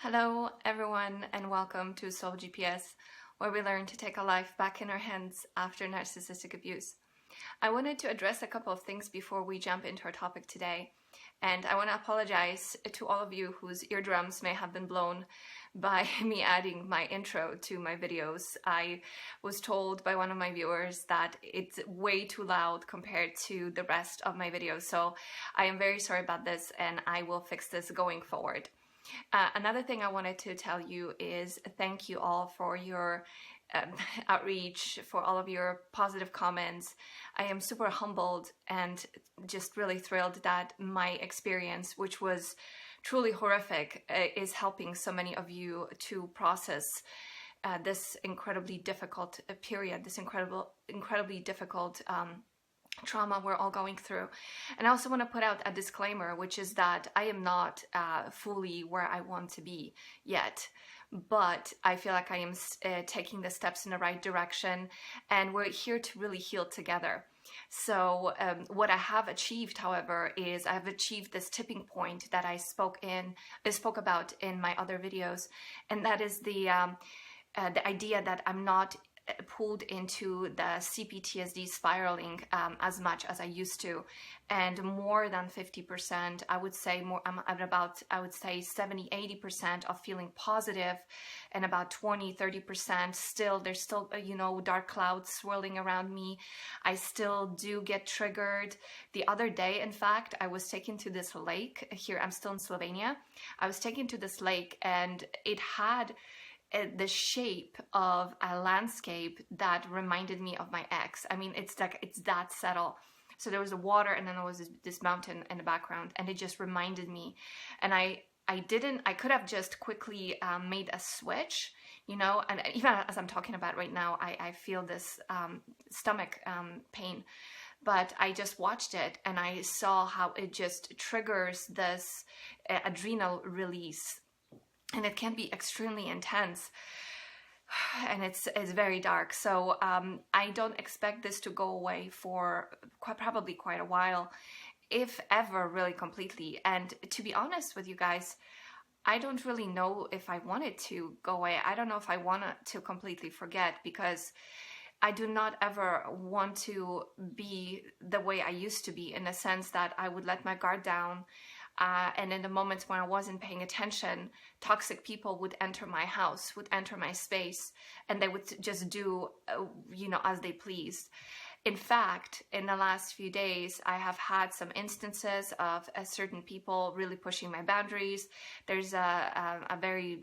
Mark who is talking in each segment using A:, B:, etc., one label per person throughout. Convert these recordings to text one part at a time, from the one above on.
A: Hello everyone and welcome to Soul GPS, where we learn to take our life back in our hands after narcissistic abuse. I wanted to address a couple of things before we jump into our topic today, and I want to apologize to all of you whose eardrums may have been blown by me adding my intro to my videos. I was told by one of my viewers that it's way too loud compared to the rest of my videos, so I am very sorry about this and I will fix this going forward. Another thing I wanted to tell you is thank you all for your outreach, for all of your positive comments. I am super humbled and just really thrilled that my experience, which was truly horrific, is helping so many of you to process this incredibly difficult period, this incredibly difficult trauma we're all going through. And I also want to put out a disclaimer, which is that I am not fully where I want to be yet, but I feel like I am taking the steps in the right direction, and we're here to really heal together. So what I have achieved, however, is I've achieved this tipping point that I spoke about in my other videos, and that is the idea that I'm not pulled into the CPTSD spiraling as much as I used to, and more than 50%, I would say I'm at about, I would say 70-80% of feeling positive, and about 20-30% still, there's still dark clouds swirling around me. I still do get triggered. The other day, in fact, I was taken to this lake here. I'm still in Slovenia. I was taken to this lake, and it had the shape of a landscape that reminded me of my ex. I mean, it's that subtle. So there was the water, and then there was this mountain in the background, and it just reminded me. And I could have just quickly made a switch, and even as I'm talking about right now, I feel this stomach pain. But I just watched it, and I saw how it just triggers this adrenal release. And it can be extremely intense, and it's very dark. So I don't expect this to go away for probably quite a while, if ever, really completely. And to be honest with you guys, I don't really know if I want it to go away. I don't know if I want to completely forget, because I do not ever want to be the way I used to be, in the sense that I would let my guard down. And in the moments when I wasn't paying attention, toxic people would enter my house, would enter my space, and they would just do, as they pleased. In fact, in the last few days, I have had some instances of certain people really pushing my boundaries. There's a very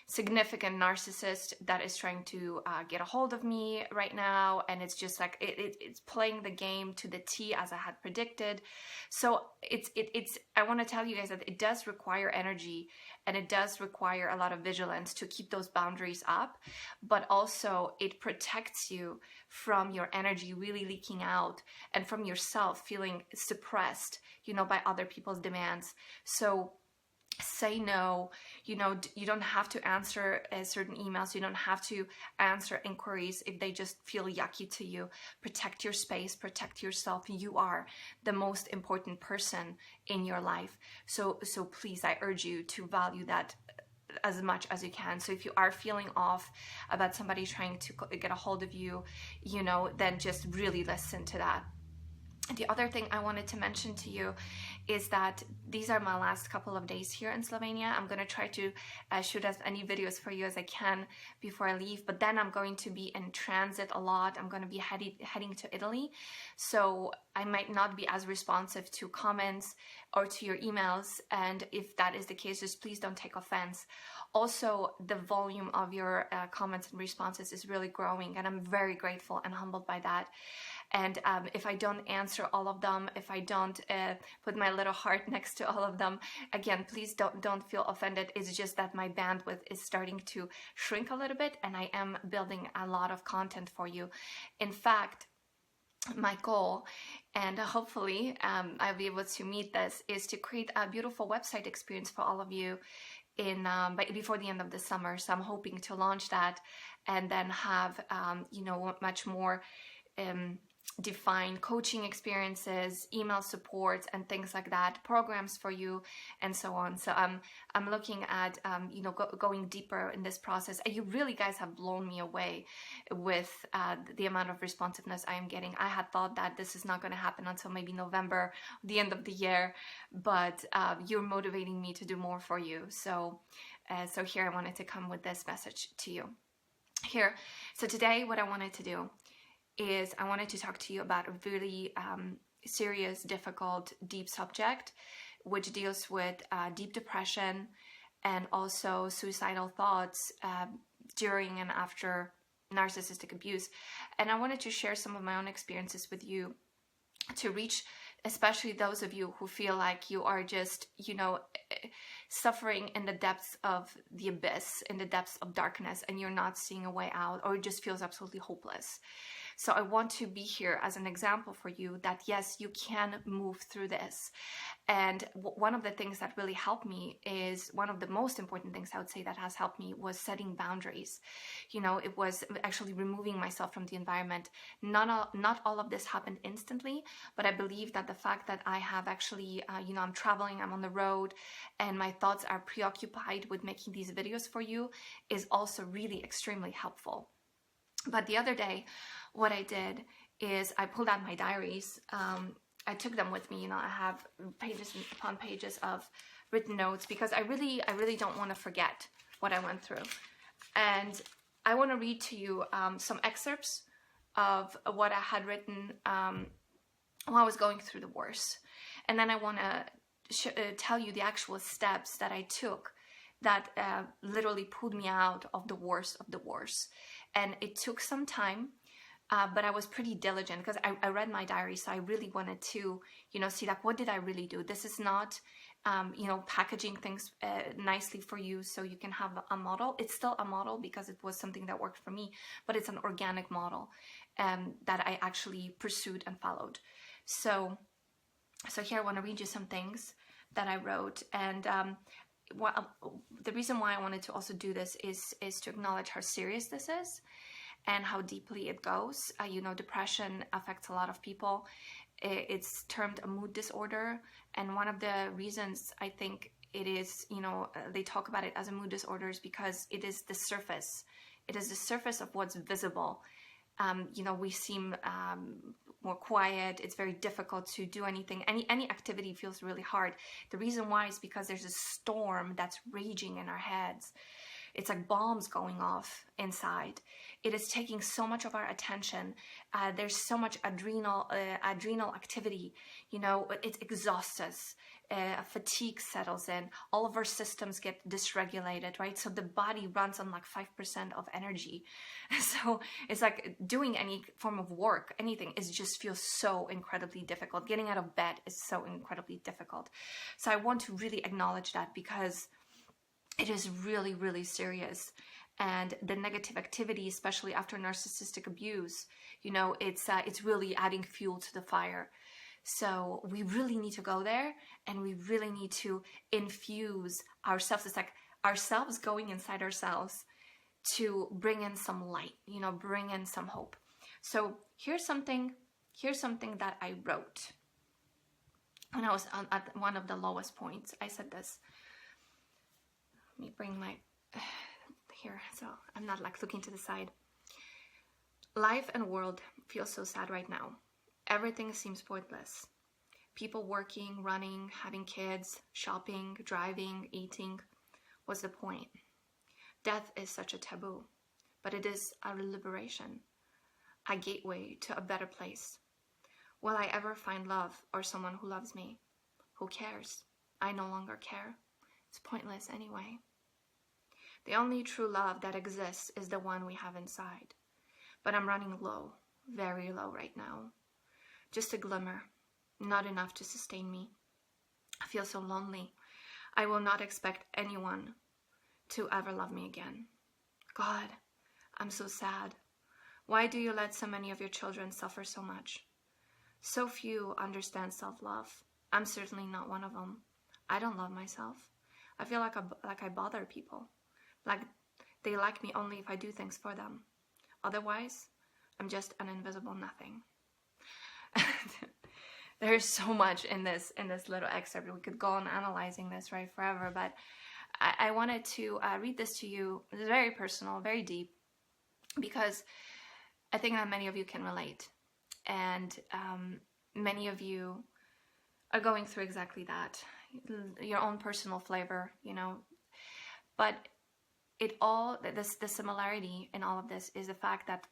A: significant narcissist that is trying to get a hold of me right now, and it's just like it's playing the game to the T, as I had predicted. So it's I want to tell you guys that it does require energy, and it does require a lot of vigilance to keep those boundaries up, but also it protects you from your energy really leaking out, and from yourself feeling suppressed, by other people's demands. So say no. You don't have to answer certain emails. You don't have to answer inquiries if they just feel yucky to you. Protect your space, protect yourself. You are the most important person in your life. So please, I urge you to value that as much as you can. So if you are feeling off about somebody trying to get a hold of you, then just really listen to that. The other thing I wanted to mention to you is that these are my last couple of days here in Slovenia. I'm going to try to shoot as many videos for you as I can before I leave, but then I'm going to be in transit a lot. I'm going to be heading to Italy, so I might not be as responsive to comments or to your emails, and if that is the case, just please don't take offense. Also, the volume of your comments and responses is really growing, and I'm very grateful and humbled by that. And if I don't answer all of them, if I don't put my little heart next to all of them, again, please don't feel offended. It's just that my bandwidth is starting to shrink a little bit, and I am building a lot of content for you. In fact, my goal, and hopefully I'll be able to meet this, is to create a beautiful website experience for all of you before the end of the summer. So I'm hoping to launch that, and then have much more define coaching experiences, email supports, and things like that, programs for you, and so on. So I'm looking at going deeper in this process. And you really, guys, have blown me away with the amount of responsiveness I am getting. I had thought that this is not going to happen until maybe November, the end of the year, but you're motivating me to do more for you. So here I wanted to come with this message to you. So today what I wanted to do is I wanted to talk to you about a really serious, difficult, deep subject, which deals with deep depression and also suicidal thoughts during and after narcissistic abuse. And I wanted to share some of my own experiences with you to reach especially those of you who feel like you are just, suffering in the depths of the abyss, in the depths of darkness, and you're not seeing a way out, or it just feels absolutely hopeless. So I want to be here as an example for you that yes, you can move through this. And one of the things that really helped me is, one of the most important things I would say that has helped me was setting boundaries. It was actually removing myself from the environment. Not all of this happened instantly, but I believe that the fact that I have actually, I'm traveling, I'm on the road, and my thoughts are preoccupied with making these videos for you is also really extremely helpful. But the other day, what I did is I pulled out my diaries. I took them with me. I have pages upon pages of written notes because I really don't want to forget what I went through. And I want to read to you some excerpts of what I had written while I was going through the worst. And then I want to tell you the actual steps that I took that literally pulled me out of the worst of the worst. And it took some time, but I was pretty diligent because I read my diary. So I really wanted to, see like, what did I really do? This is not, packaging things nicely for you so you can have a model. It's still a model because it was something that worked for me, but it's an organic model that I actually pursued and followed. So here I want to read you some things that I wrote. And the reason why I wanted to also do this is to acknowledge how serious this is and how deeply it goes. Depression affects a lot of people. It's termed a mood disorder, and one of the reasons I think it is, they talk about it as a mood disorder is because it is the surface. It is the surface of what's visible. We seem more quiet. It's very difficult to do anything. Any activity feels really hard. The reason why is because there's a storm that's raging in our heads. It's like bombs going off inside. It is taking so much of our attention. There's so much adrenal activity. It exhausts us. Fatigue settles in. All of our systems get dysregulated, right? So the body runs on like 5% of energy. So it's like doing any form of work, anything, just feels so incredibly difficult. Getting out of bed is so incredibly difficult. So I want to really acknowledge that because it is really, really serious. And the negative activity, especially after narcissistic abuse, it's really adding fuel to the fire. So we really need to go there, and we really need to infuse ourselves. It's like ourselves going inside ourselves to bring in some light, bring in some hope. So here's something that I wrote when I was at one of the lowest points. I said this. Let me bring my here so I'm not like looking to the side. Life and world feel so sad right now. Everything seems pointless. People working, running, having kids, shopping, driving, eating. What's the point? Death is such a taboo, but it is a liberation, a gateway to a better place. Will I ever find love or someone who loves me? Who cares? I no longer care. It's pointless anyway. The only true love that exists is the one we have inside. But I'm running low, very low right now. Just a glimmer, not enough to sustain me. I feel so lonely. I will not expect anyone to ever love me again. God, I'm so sad. Why do you let so many of your children suffer so much? So few understand self-love. I'm certainly not one of them. I don't love myself. I feel like I bother people. Like they like me only if I do things for them. Otherwise, I'm just an invisible nothing. There's so much in this little excerpt. We could go on analyzing this right forever, but I wanted to read this to you. It's very personal, very deep, because I think that many of you can relate, and many of you are going through exactly that, your own personal flavor, you know. But the similarity in all of this is the fact that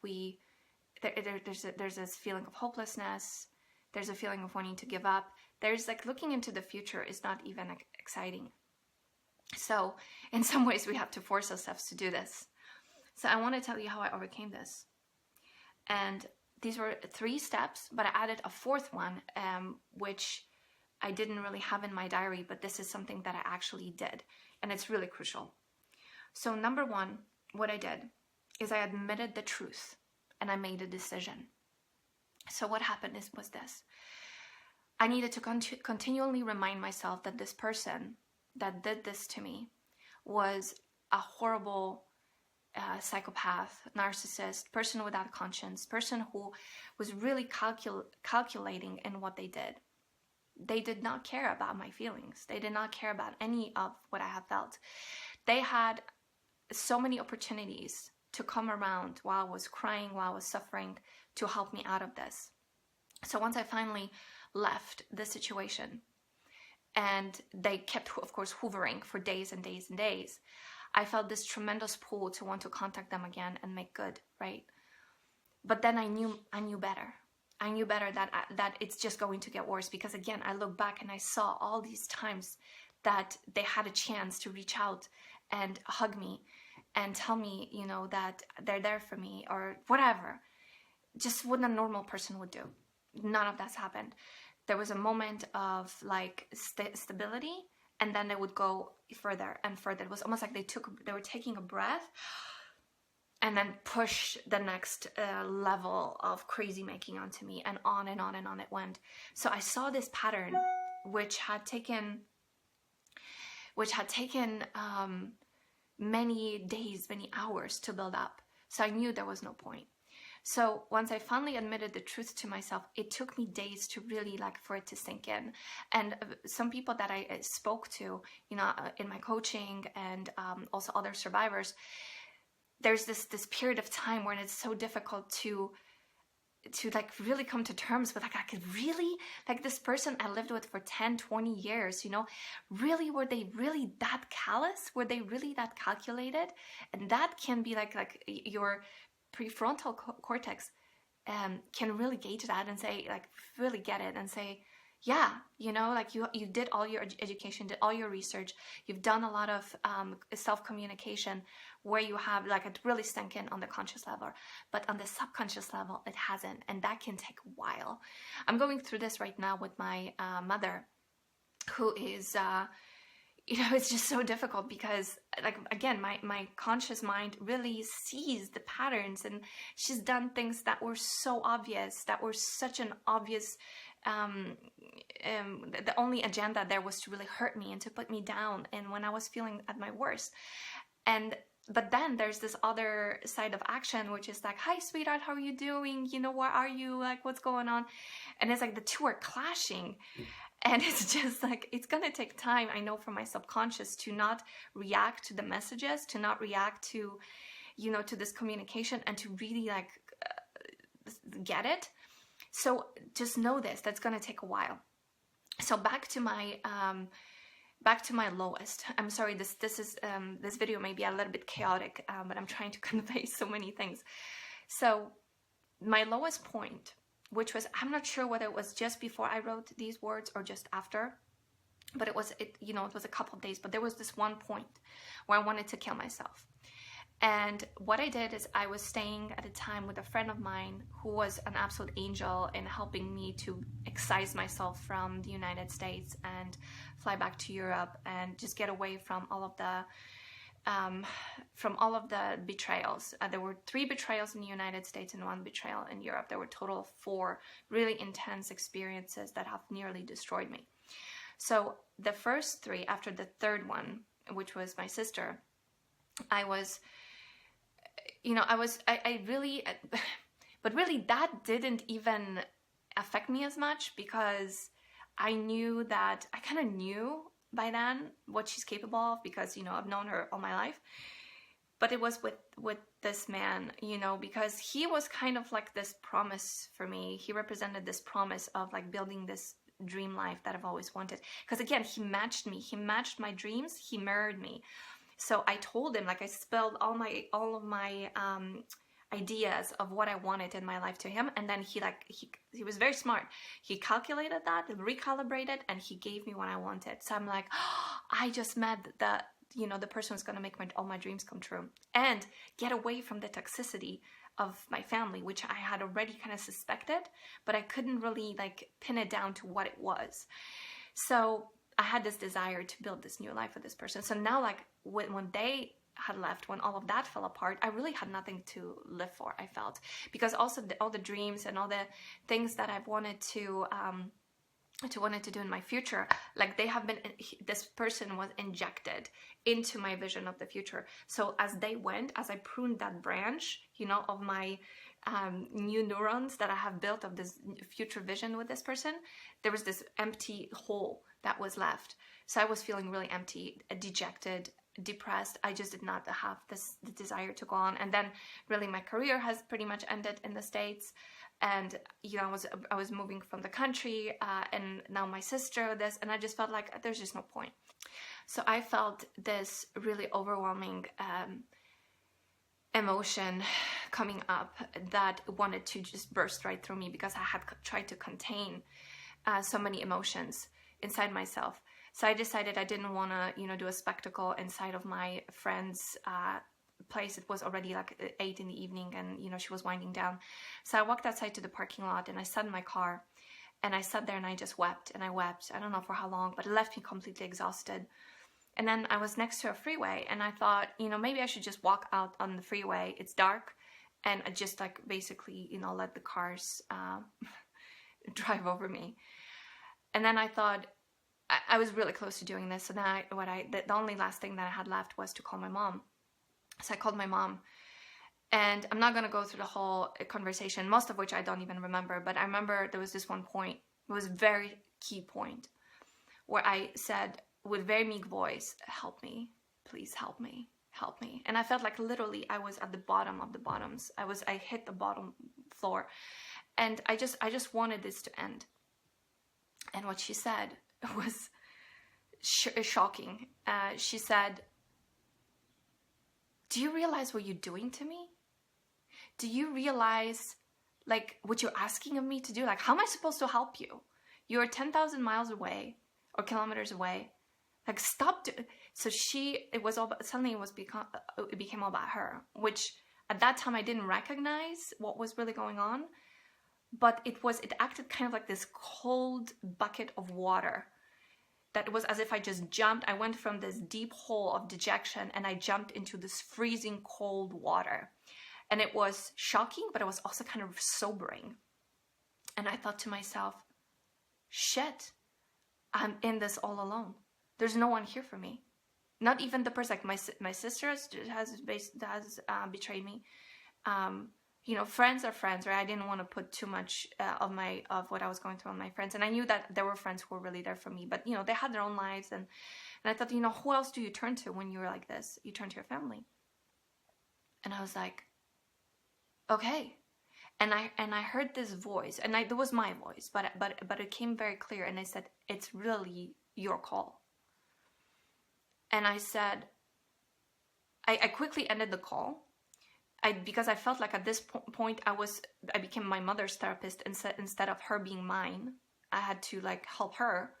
A: there's this feeling of hopelessness. There's a feeling of wanting to give up. There's like looking into the future is not even exciting. So in some ways we have to force ourselves to do this. So I want to tell you how I overcame this. And these were 3 steps, but I added a 4th one, which I didn't really have in my diary, but this is something that I actually did. And it's really crucial. So number 1, what I did is I admitted the truth and I made a decision. So what happened was this. I needed to continually remind myself that this person that did this to me was a horrible psychopath, narcissist, person without conscience, person who was really calculating in what they did. They did not care about my feelings. They did not care about any of what I have felt. They had so many opportunities to come around while I was crying, while I was suffering, to help me out of this. So once I finally left the situation, and they kept, of course, hoovering for days and days and days, I felt this tremendous pull to want to contact them again and make good, right? But then I knew better. I knew better that it's just going to get worse, because again, I look back and I saw all these times that they had a chance to reach out and hug me and tell me, you know, that they're there for me or whatever. Just what a normal person would do. None of that's happened. There was a moment of like stability, and then they would go further and further. It was almost like they were taking a breath and then push the next level of crazy making onto me, and on and on and on it went. So I saw this pattern, which had taken many days, many hours to build up. So I knew there was no point. So once I finally admitted the truth to myself, it took me days to really for it to sink in. And some people that I spoke to, you know, in my coaching, and also other survivors, there's this period of time when it's so difficult to really come to terms with I could really, this person I lived with for 10, 20 years, you know, really, were they really that callous? Were they really that calculated? And that can be your prefrontal cortex can really gauge that and say, really get it and say, yeah, you know, you did all your education, did all your research, you've done a lot of self-communication where you have it really sunk in on the conscious level, but on the subconscious level it hasn't, and that can take a while. I'm going through this right now with my mother, who is you know, it's just so difficult because again, my conscious mind really sees the patterns, and she's done things that were so obvious, that were such an obvious the only agenda there was to really hurt me and to put me down, and when I was feeling at my worst. But then there's this other side of action, which is hi sweetheart, how are you doing, you know, where are you, what's going on? And it's the two are clashing. And it's just it's going to take time, I know, for my subconscious to not react to the messages, to not react to, you know, to this communication, and to really get it. So just know this, that's going to take a while. So back to my lowest. I'm sorry, this video may be a little bit chaotic, but I'm trying to convey so many things. So my lowest point, which was, I'm not sure whether it was just before I wrote these words or just after, but it was a couple of days, but there was this one point where I wanted to kill myself. And what I did is, I was staying at a time with a friend of mine who was an absolute angel in helping me to excise myself from the United States and fly back to Europe and just get away from all of the betrayals. There were 3 betrayals in the United States and 1 betrayal in Europe. There were a total of 4 really intense experiences that have nearly destroyed me. So the first 3, after the 3rd one, which was my sister, I really, but really that didn't even affect me as much, because I knew that, I kind of knew by then what she's capable of, because, you know, I've known her all my life. But it was with this man, you know, because he was kind of like this promise for me. He represented this promise of like building this dream life that I've always wanted. Because again, he matched me. He matched my dreams. He mirrored me. So I told him, like, I spilled all of my ideas of what I wanted in my life to him, and then he was very smart. He calculated that, recalibrated, and he gave me what I wanted. So I'm like, oh, I just met the person who's going to make all my dreams come true, and get away from the toxicity of my family, which I had already kind of suspected, but I couldn't really like pin it down to what it was. So I had this desire to build this new life with this person. So now, like, when they had left, when all of that fell apart, I really had nothing to live for, I felt. Because also all the dreams and all the things that I've wanted to do in my future, like, this person was injected into my vision of the future. So as I pruned that branch, you know, of my new neurons that I have built of this future vision with this person, there was this empty hole that was left. So I was feeling really empty, dejected, depressed. I just did not have the desire to go on. And then really my career has pretty much ended in the States. And, you know, I was moving from the country, and now my sister, and I just felt like there's just no point. So I felt this really overwhelming emotion coming up that wanted to just burst right through me, because I had tried to contain so many emotions inside myself. So I decided I didn't want to, you know, do a spectacle inside of my friend's place. It was already like 8 in the evening, and, you know, she was winding down. So I walked outside to the parking lot, and I sat in my car, and I sat there and I just wept, and I wept. I don't know for how long, but it left me completely exhausted. And then I was next to a freeway, and I thought, you know, maybe I should just walk out on the freeway. It's dark, and I just, like, basically, you know, let the cars drive over me. And then I thought, I was really close to doing this. So then the only last thing that I had left was to call my mom. So I called my mom, and I'm not going to go through the whole conversation, most of which I don't even remember, but I remember there was this one point, it was a very key point, where I said with very meek voice, "Help me, please help me, help me." And I felt like literally I was at the bottom of the bottoms. I hit the bottom floor, and I just wanted this to end. And what she said was shocking. She said, "Do you realize what you're doing to me? Do you realize, like, what you're asking of me to do? Like, how am I supposed to help you? You're 10,000 miles away, or kilometers away. Like, stop." So it became all about her, which at that time I didn't recognize what was really going on, but it acted kind of like this cold bucket of water. That it was as if I just jumped. I went from this deep hole of dejection, and I jumped into this freezing cold water. And it was shocking, but it was also kind of sobering. And I thought to myself, shit, I'm in this all alone. There's no one here for me. Not even the person, like my sister has betrayed me. You know, friends are friends, right? I didn't want to put too much of what I was going through on my friends. And I knew that there were friends who were really there for me, but, you know, they had their own lives. And I thought, you know, who else do you turn to when you're like this? You turn to your family. And I was like, okay. And I heard this voice, and it was my voice, but it came very clear. And I said, "It's really your call." And I said, I quickly ended the call. Because I felt like at this point I became my mother's therapist instead of her being mine. I had to, like, help her,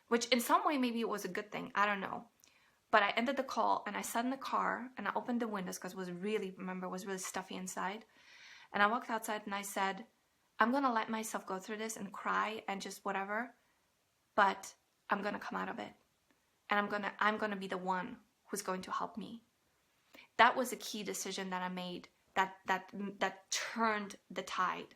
A: which in some way maybe it was a good thing. I don't know. But I ended the call, and I sat in the car, and I opened the windows because it was really stuffy inside. And I walked outside, and I said, "I'm going to let myself go through this and cry and just whatever, but I'm going to come out of it. And I'm going to be the one who's going to help me." That was a key decision that I made that turned the tide.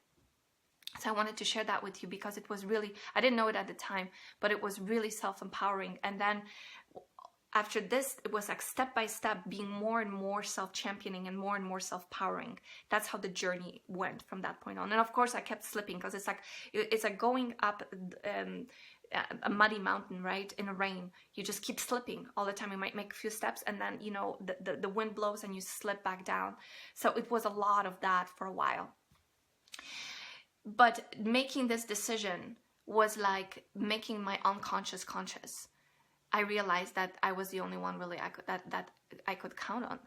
A: So I wanted to share that with you, because it was really, I didn't know it at the time, but it was really self-empowering. And then after this, it was like step by step being more and more self-championing and more self-powering. That's how the journey went from that point on. And of course I kept slipping, because it's like going up a muddy mountain, right, in the rain. You just keep slipping all the time. You might make a few steps, and then, you know, the wind blows and you slip back down. So it was a lot of that for a while. But making this decision was like making my unconscious conscious. I realized that I was the only one really that I could count on,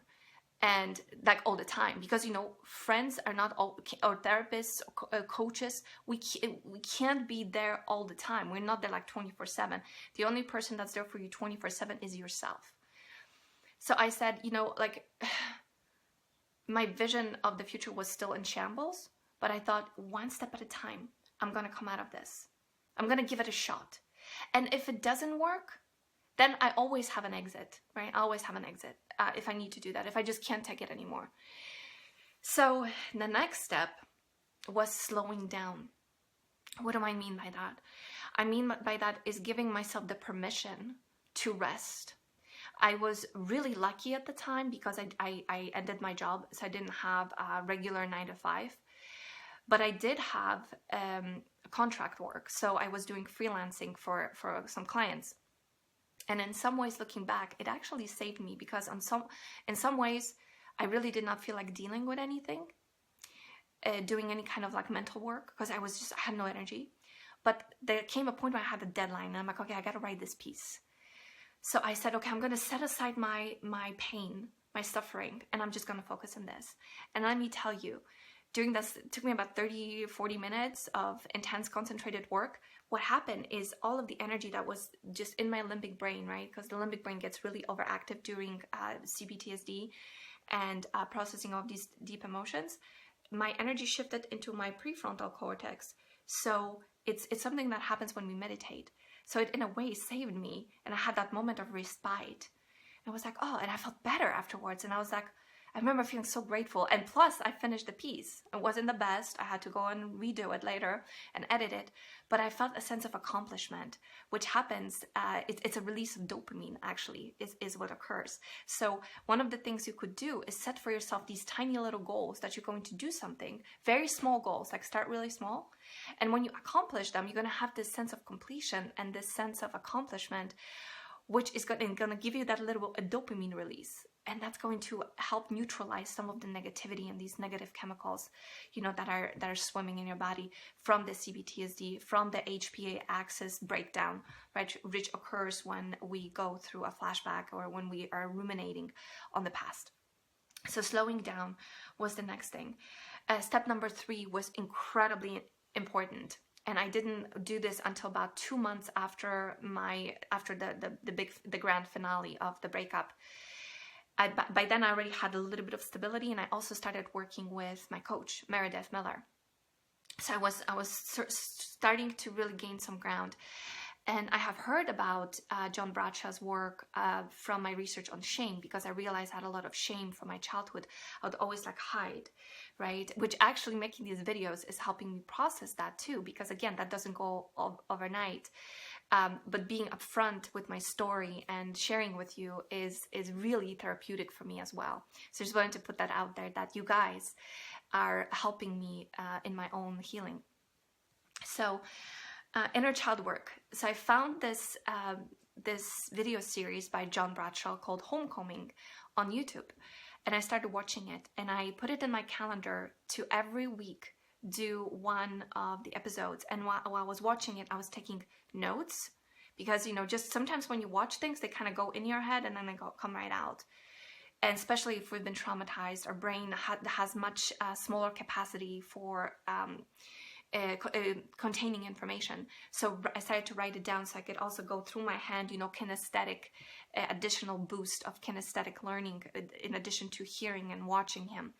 A: and like all the time, because, you know, friends are not all, or therapists, or coaches, we can't be there all the time. We're not there like 24/7. The only person that's there for you 24/7 is yourself. So I said, you know, like my vision of the future was still in shambles, but I thought, one step at a time, I'm gonna come out of this. I'm gonna give it a shot, and if it doesn't work, then I always have an exit, right? I always have an exit if I need to do that, if I just can't take it anymore. So the next step was slowing down. What do I mean by that? I mean by that is giving myself the permission to rest. I was really lucky at the time because I ended my job, so I didn't have a regular 9 to 5. But I did have contract work, so I was doing freelancing for some clients. And in some ways, looking back, it actually saved me, because in some ways, I really did not feel like dealing with anything, doing any kind of like mental work, because I had no energy. But there came a point where I had a deadline, and I'm like, okay, I got to write this piece. So I said, okay, I'm going to set aside my pain, my suffering, and I'm just going to focus on this. And let me tell you, doing this, it took me about 30-40 minutes of intense concentrated work. What happened is all of the energy that was just in my limbic brain, right? Because the limbic brain gets really overactive during CPTSD and processing of these deep emotions. My energy shifted into my prefrontal cortex. So it's something that happens when we meditate. So it, in a way, saved me. And I had that moment of respite. And I was like, oh, and I felt better afterwards. And I was like, I remember feeling so grateful. And plus, I finished the piece. It wasn't the best. I had to go and redo it later and edit it. But I felt a sense of accomplishment, which happens. It's a release of dopamine, actually, is what occurs. So one of the things you could do is set for yourself these tiny little goals that you're going to do something. Very small goals, like start really small. And when you accomplish them, you're going to have this sense of completion and this sense of accomplishment, which is going to give you that little dopamine release. And that's going to help neutralize some of the negativity and these negative chemicals, you know, that are swimming in your body from the CPTSD, from the HPA axis breakdown, right, which occurs when we go through a flashback or when we are ruminating on the past. So slowing down was the next thing. Step number 3 was incredibly important. And I didn't do this until about 2 months after the grand finale of the breakup. By then I already had a little bit of stability, and I also started working with my coach, Meredith Miller. So I was starting to really gain some ground. And I have heard about John Bradshaw's work from my research on shame, because I realized I had a lot of shame from my childhood. I would always like hide, right? Which actually making these videos is helping me process that too, because again, that doesn't go overnight. But being upfront with my story and sharing with you is really therapeutic for me as well. So I just wanted to put that out there, that you guys are helping me in my own healing. So inner child work. So I found this video series by John Bradshaw called Homecoming on YouTube, and I started watching it, and I put it in my calendar to every week do one of the episodes. And while I was watching it, I was taking notes, because, you know, just sometimes when you watch things, they kind of go in your head and then they come right out. And especially if we've been traumatized, our brain has much smaller capacity for containing information. So I started to write it down so I could also go through my hand, you know, kinesthetic, additional boost of kinesthetic learning in addition to hearing and watching him.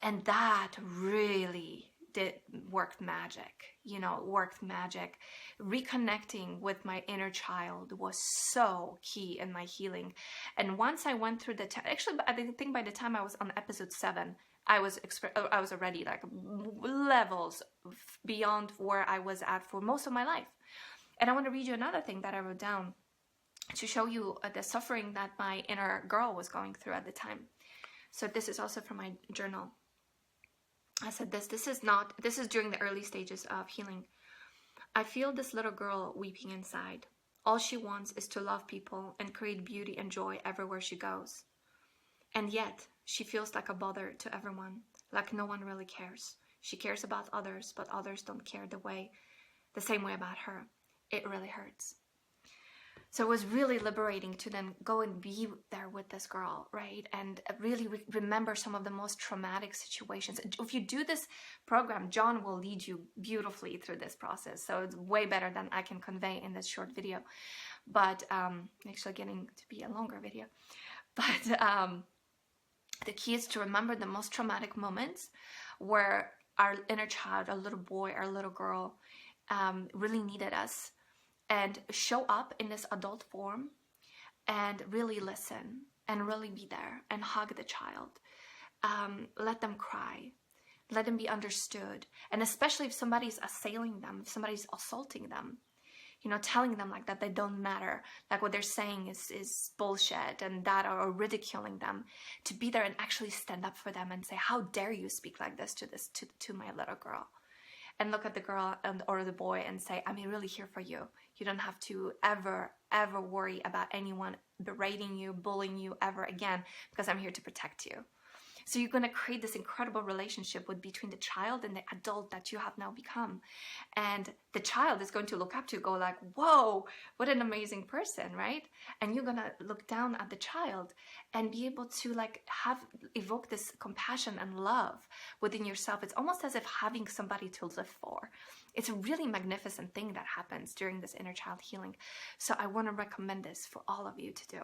A: And that really worked magic, you know, worked magic. Reconnecting with my inner child was so key in my healing. And once I went through actually, I think by the time I was on episode 7, I was already like levels beyond where I was at for most of my life. And I want to read you another thing that I wrote down. to show you the suffering that my inner girl was going through at the time. So this is also from my journal. I said this is during the early stages of healing. I feel this little girl weeping inside. All she wants is to love people and create beauty and joy everywhere she goes. And yet, she feels like a bother to everyone, like no one really cares. She cares about others, but others don't care the same way about her. It really hurts. So it was really liberating to then go and be there with this girl, right? And really remember some of the most traumatic situations. If you do this program, John will lead you beautifully through this process. So it's way better than I can convey in this short video. But actually getting to be a longer video. But the key is to remember the most traumatic moments where our inner child, our little boy, our little girl really needed us, and show up in this adult form and really listen and really be there and hug the child. Let them cry. Let them be understood. And especially if somebody's assailing them, if somebody's assaulting them, you know, telling them like that they don't matter, like what they're saying is bullshit and that, or ridiculing them, to be there and actually stand up for them and say, how dare you speak like this to my little girl? And look at the girl or the boy and say, I'm really here for you. You don't have to ever worry about anyone berating you, bullying you ever again, because I'm here to protect you. So you're going to create this incredible relationship between the child and the adult that you have now become. And the child is going to look up to you, go like, whoa, what an amazing person, right? And you're going to look down at the child and be able to like evoke this compassion and love within yourself. It's almost as if having somebody to live for. It's a really magnificent thing that happens during this inner child healing. So I want to recommend this for all of you to do.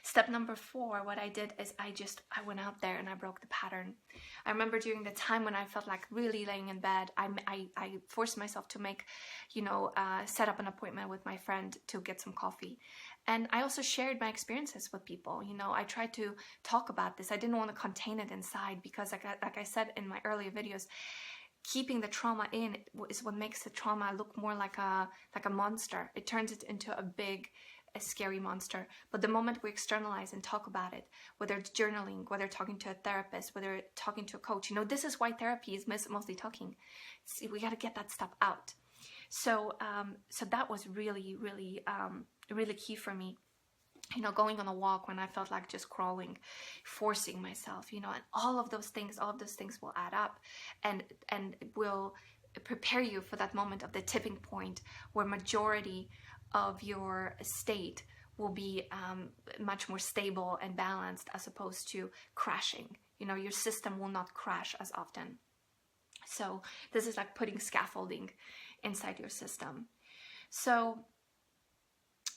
A: Step number 4, what I did is I went out there and I broke the pattern. I remember during the time when I felt like really laying in bed, I forced myself to make, set up an appointment with my friend to get some coffee. And I also shared my experiences with people. I tried to talk about this. I didn't want to contain it inside because like I said in my earlier videos, keeping the trauma in is what makes the trauma look more like a monster. It turns it into a scary monster. But the moment we externalize and talk about it, whether it's journaling, whether talking to a therapist, whether talking to a coach, this is why therapy is mostly talking. See, we got to get that stuff out. So that was really, really, really key for me. Going on a walk when I felt like just crawling, forcing myself, and all of those things will add up and will prepare you for that moment of the tipping point where majority of your state will be much more stable and balanced as opposed to crashing. Your system will not crash as often. So this is like putting scaffolding inside your system. So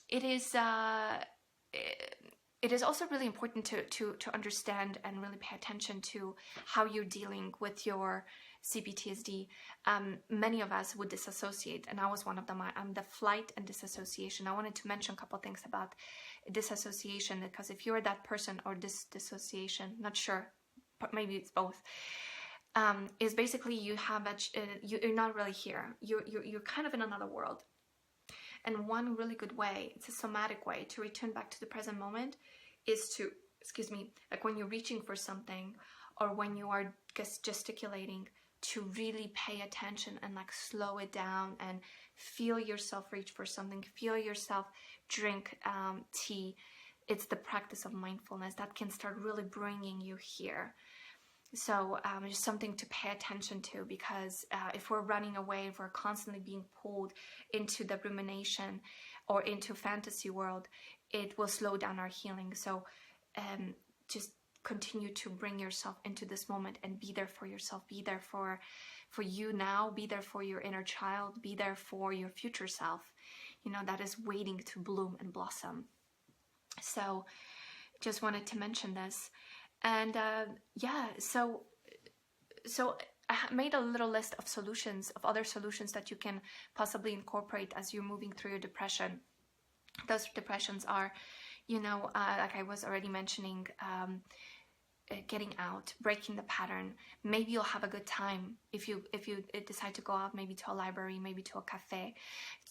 A: it is also really important to understand and really pay attention to how you're dealing with your CPTSD. Many of us would disassociate, and I was one of them. I'm the flight and disassociation. I wanted to mention a couple of things about disassociation, because if you're that person, or dissociation, not sure, but maybe it's both, is basically you have you're not really here. You're kind of in another world. And one really good way, it's a somatic way to return back to the present moment, is to, like when you're reaching for something or when you are gesticulating, to really pay attention and like slow it down and feel yourself reach for something, feel yourself drink tea. It's the practice of mindfulness that can start really bringing you here. So just something to pay attention to, because if we're running away, if we're constantly being pulled into the rumination or into fantasy world, it will slow down our healing. So just continue to bring yourself into this moment and be there for yourself. Be there for you now. Be there for your inner child. Be there for your future self, that is waiting to bloom and blossom. So just wanted to mention this. And so I made a little list of solutions, of other solutions that you can possibly incorporate as you're moving through your depression. Those depressions are, like I was already mentioning, getting out, breaking the pattern. Maybe you'll have a good time if you decide to go out, maybe to a library, maybe to a cafe.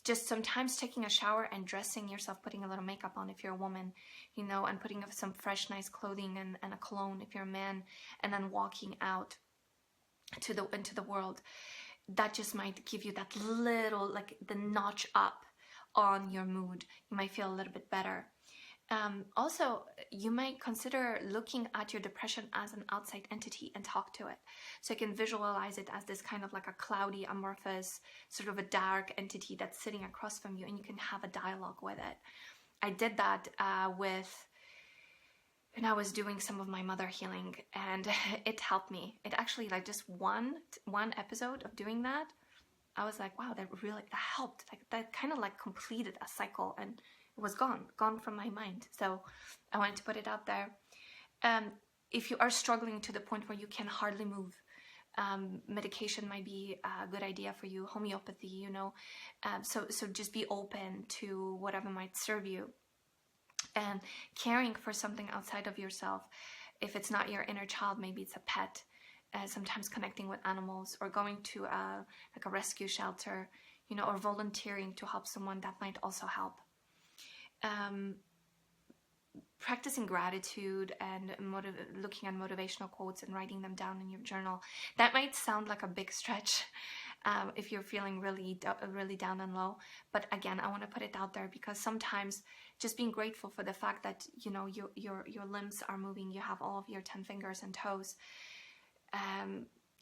A: Just sometimes taking a shower and dressing yourself, putting a little makeup on if you're a woman, you know, and putting some fresh, nice clothing and a cologne if you're a man, and then walking out into the world. That just might give you that little, like, the notch up on your mood. You might feel a little bit better. Also, you might consider looking at your depression as an outside entity and talk to it. So you can visualize it as this kind of like a cloudy, amorphous, sort of a dark entity that's sitting across from you, and you can have a dialogue with it. I did that when I was doing some of my mother healing, and it helped me. It actually, like, just one episode of doing that, I was like, wow, that helped. Like, that kind of like completed a cycle, and it was gone from my mind. So I wanted to put it out there. If you are struggling to the point where you can hardly move, medication might be a good idea for you. Homeopathy, you know. So just be open to whatever might serve you. And caring for something outside of yourself. If it's not your inner child, maybe it's a pet. Sometimes connecting with animals, or going to like a rescue shelter, you know, or volunteering to help someone, that might also help. Practicing gratitude and looking at motivational quotes and writing them down in your journal. That might sound like a big stretch if you're feeling really down and low. But again, I want to put it out there because sometimes just being grateful for the fact that, you know, your limbs are moving, you have all of your 10 fingers and toes.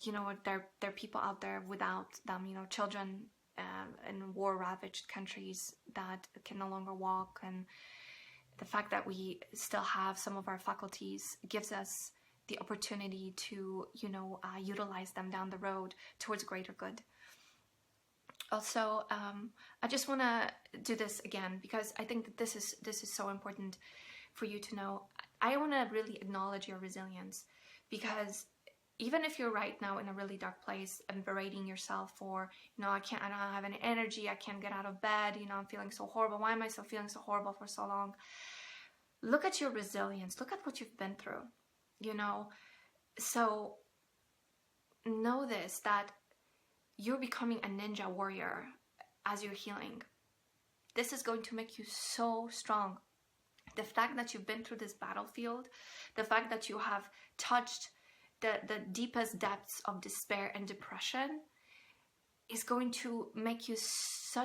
A: You know, there are people out there without them, you know, children in war-ravaged countries that can no longer walk, and the fact that we still have some of our faculties gives us the opportunity to, you know, utilize them down the road towards greater good. Also, I just want to do this again because I think that this is so important for you to know. I want to really acknowledge your resilience, because even if you're right now in a really dark place and berating yourself for, you know, I don't have any energy, I can't get out of bed, you know, I'm feeling so horrible. Why am I so feeling so horrible for so long? Look at your resilience. Look at what you've been through, you know. So know this, that you're becoming a ninja warrior as you're healing. This is going to make you so strong. The fact that you've been through this battlefield, the fact that you have touched the deepest depths of despair and depression is going to make you so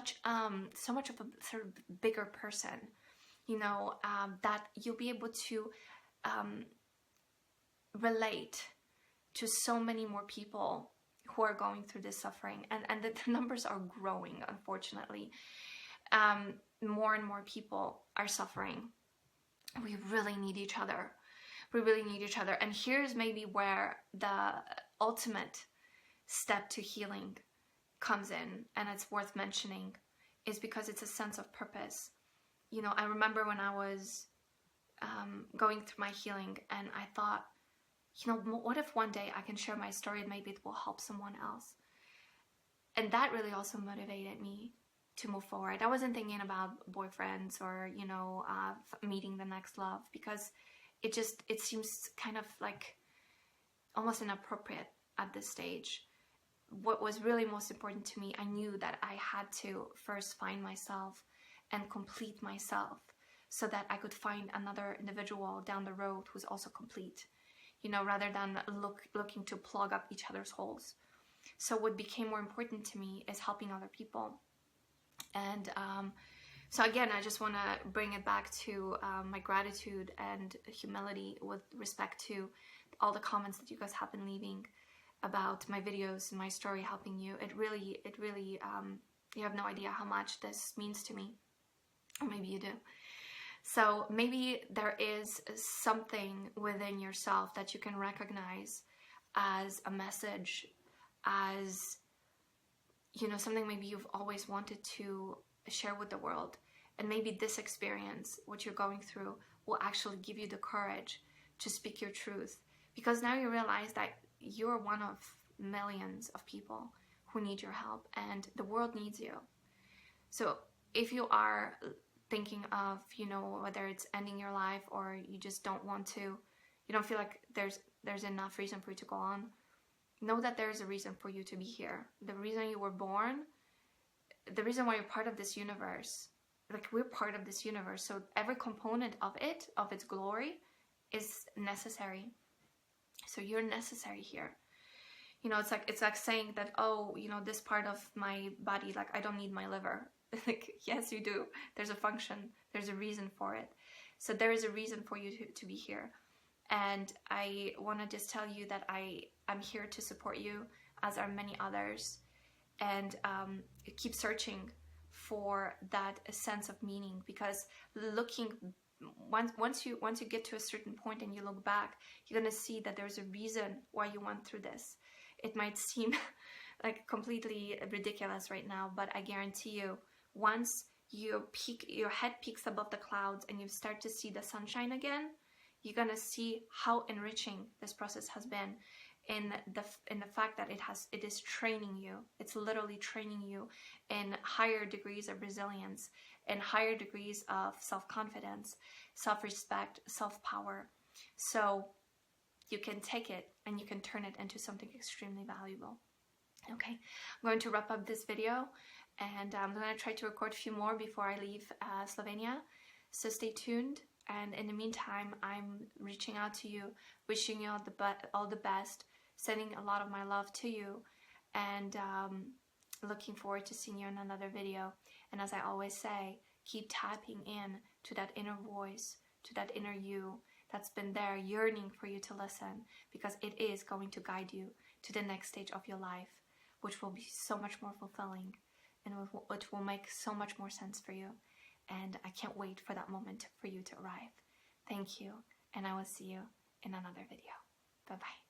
A: much of a sort of bigger person, you know, that you'll be able to relate to so many more people who are going through this suffering, and the numbers are growing, unfortunately. More and more people are suffering. We really need each other. We really need each other. And here's maybe where the ultimate step to healing comes in, and it's worth mentioning, is because it's a sense of purpose. You know, I remember when I was going through my healing, and I thought, you know, what if one day I can share my story and maybe it will help someone else? And that really also motivated me to move forward. I wasn't thinking about boyfriends or, you know, meeting the next love, because it seems kind of like almost inappropriate at this stage. What was really most important to me, I knew that I had to first find myself and complete myself so that I could find another individual down the road who's also complete, you know, rather than looking to plug up each other's holes. So what became more important to me is helping other people. And so again, I just want to bring it back to my gratitude and humility with respect to all the comments that you guys have been leaving about my videos and my story helping you. It really, you have no idea how much this means to me. Or maybe you do. So maybe there is something within yourself that you can recognize as a message, as, you know, something maybe you've always wanted to share with the world. And maybe this experience, what you're going through, will actually give you the courage to speak your truth. Because now you realize that you're one of millions of people who need your help, and the world needs you. So if you are thinking of, you know, whether it's ending your life or you just don't want to, you don't feel like there's enough reason for you to go on, know that there is a reason for you to be here. The reason you were born, the reason why you're part of this universe, like we're part of this universe, so every component of it, of its glory, is necessary. So you're necessary here. You know, it's like saying that, oh, you know, this part of my body, like I don't need my liver. Like, yes, you do. There's a function. There's a reason for it. So there is a reason for you to be here. And I want to just tell you that I'm here to support you, as are many others. And keep searching for that sense of meaning, because looking once you get to a certain point and you look back, you're gonna see that there's a reason why you went through this. It might seem like completely ridiculous right now, but I guarantee you, once your head peaks above the clouds and you start to see the sunshine again, you're gonna see how enriching this process has been, in the fact that it is training you. It's literally training you in higher degrees of resilience, and higher degrees of self-confidence, self-respect, self-power. So you can take it and you can turn it into something extremely valuable. Okay, I'm going to wrap up this video, and I'm going to try to record a few more before I leave Slovenia. So stay tuned. And in the meantime, I'm reaching out to you, wishing you all the best, sending a lot of my love to you, and looking forward to seeing you in another video. And as I always say, keep tapping in to that inner voice, to that inner you that's been there yearning for you to listen, because it is going to guide you to the next stage of your life, which will be so much more fulfilling, and which will make so much more sense for you. And I can't wait for that moment for you to arrive. Thank you, and I will see you in another video. Bye-bye.